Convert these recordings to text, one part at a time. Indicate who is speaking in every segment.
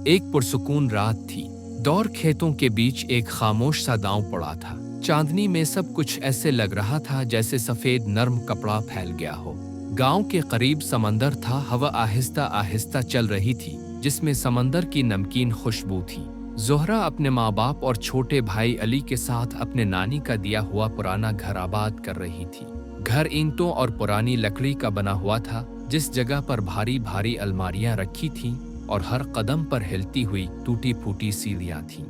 Speaker 1: एक पुरसुकून रात थी। दौर खेतों के बीच एक खामोश सा गांव पड़ा था। चांदनी में सब कुछ ऐसे लग रहा था जैसे सफेद नर्म कपड़ा फैल गया हो। गांव के करीब समंदर था। हवा आहिस्ता आहिस्ता चल रही थी, जिसमें समंदर की नमकीन खुशबू थी। ज़ोहरा अपने माँ बाप और छोटे भाई अली के साथ अपने नानी का दिया हुआ पुराना घर आबाद कर रही थी। घर ईंटों और पुरानी लकड़ी का बना हुआ था, जिस जगह पर भारी भारी अलमारियां रखी थीं और हर कदम पर हिलती हुई टूटी फूटी सीढ़ियां थीं।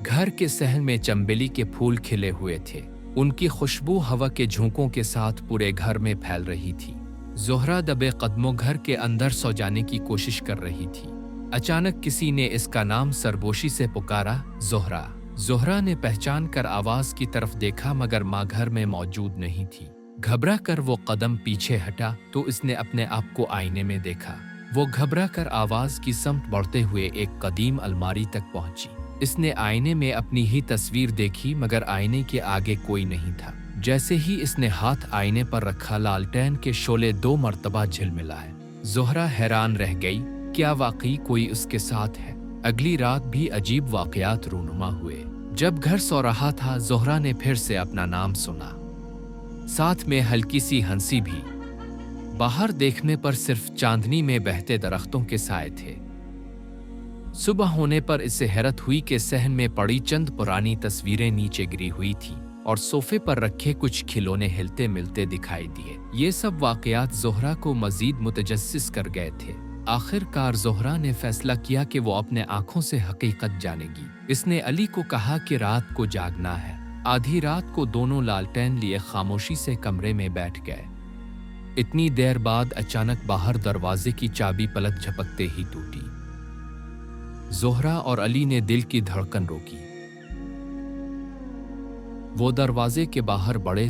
Speaker 1: घर के सहन में चंबेली के फूल खिले हुए थे। उनकी खुशबू हवा के झोंकों के साथ पूरे घर में फैल रही थी। ज़ोहरा दबे कदमों घर के अंदर सो जाने की कोशिश कर रही थी। अचानक किसी ने इसका नाम सरगोशी से पुकारा, ज़ोहरा। ज़ोहरा ने पहचान कर आवाज की तरफ देखा, मगर माँ घर में मौजूद नहीं थी। घबरा कर वो कदम पीछे हटा तो इसने अपने आप को आईने में देखा। वो घबरा कर आवाज की समत बढ़ते हुए एक कदीम अलमारी तक पहुंची। इसने आईने में अपनी ही तस्वीर देखी, मगर आईने के आगे कोई नहीं था। जैसे ही इसने हाथ आईने पर रखा, लालटेन के शोले 2 मर्तबा झिलमिलाए। ज़ोहरा हैरान रह गई, क्या वाकई कोई उसके साथ है? अगली रात भी अजीब वाकयात रूनुमा हुए। जब घर सो रहा था, ज़ोहरा ने फिर से अपना नाम सुना, साथ में हल्की सी हंसी भी। बाहर देखने पर सिर्फ चांदनी में बहते दरख्तों के साए थे। सुबह होने पर इसे हैरत हुई कि सहन में पड़ी चंद पुरानी तस्वीरें नीचे गिरी हुई थीं और सोफे पर रखे कुछ खिलौने हिलते मिलते दिखाई दिए। ये सब वाकयात ज़ोहरा को मजीद मुतजस्सिस कर गए थे। आखिरकार ज़ोहरा ने फैसला किया कि वो अपने आंखों से हकीकत जानेगी। इसने अली को कहा कि रात को जागना है। आधी रात को दोनों लालटेन लिए खामोशी से कमरे में बैठ गए। इतनी देर बाद अचानक बाहर दरवाजे की चाबी पलक झपकते ही टूटी। ज़ोहरा और अली ने दिल की धड़कन रोकी। वो दरवाजे के बाहर बढ़े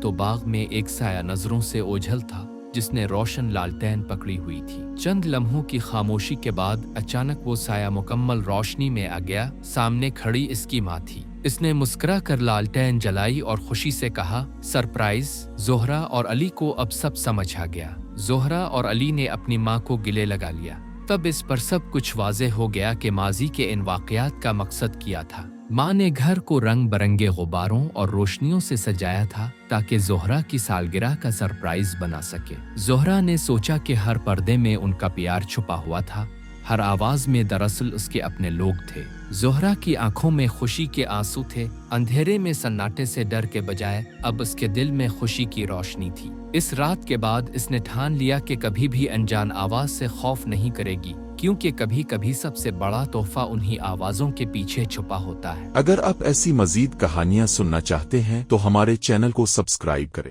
Speaker 1: तो बाग में एक साया नजरों से ओझल था, जिसने रोशन लालटेन पकड़ी हुई थी। चंद लम्हों की खामोशी के बाद अचानक वो साया मुकम्मल रोशनी में आ गया। सामने खड़ी इसकी माँ थी। इसने मुस्कुरा कर लालटेन जलाई और खुशी से कहा, सरप्राइज। ज़ोहरा और अली को अब सब समझ आ गया। ज़ोहरा और अली ने अपनी माँ को गले लगा लिया। तब इस पर सब कुछ वाज़े हो गया कि माजी के इन वाक़यात का मकसद क्या था। माँ ने घर को रंग बरंगे गुब्बारों और रोशनियों से सजाया था ताकि ज़ोहरा की सालगिरह का सरप्राइज बना सके। ज़ोहरा ने सोचा कि हर पर्दे में उनका प्यार छुपा हुआ था, हर आवाज में दरअसल उसके अपने लोग थे। ज़ोहरा की आंखों में खुशी के आंसू थे। अंधेरे में सन्नाटे से डर के बजाय अब उसके दिल में खुशी की रोशनी थी। इस रात के बाद इसने ठान लिया कि कभी भी अनजान आवाज से खौफ नहीं करेगी, क्योंकि कभी कभी सबसे बड़ा तोहफा उन्हीं आवाजों के पीछे छुपा होता है।
Speaker 2: अगर आप ऐसी मजीद कहानियां सुनना चाहते हैं तो हमारे चैनल को सब्सक्राइब करें।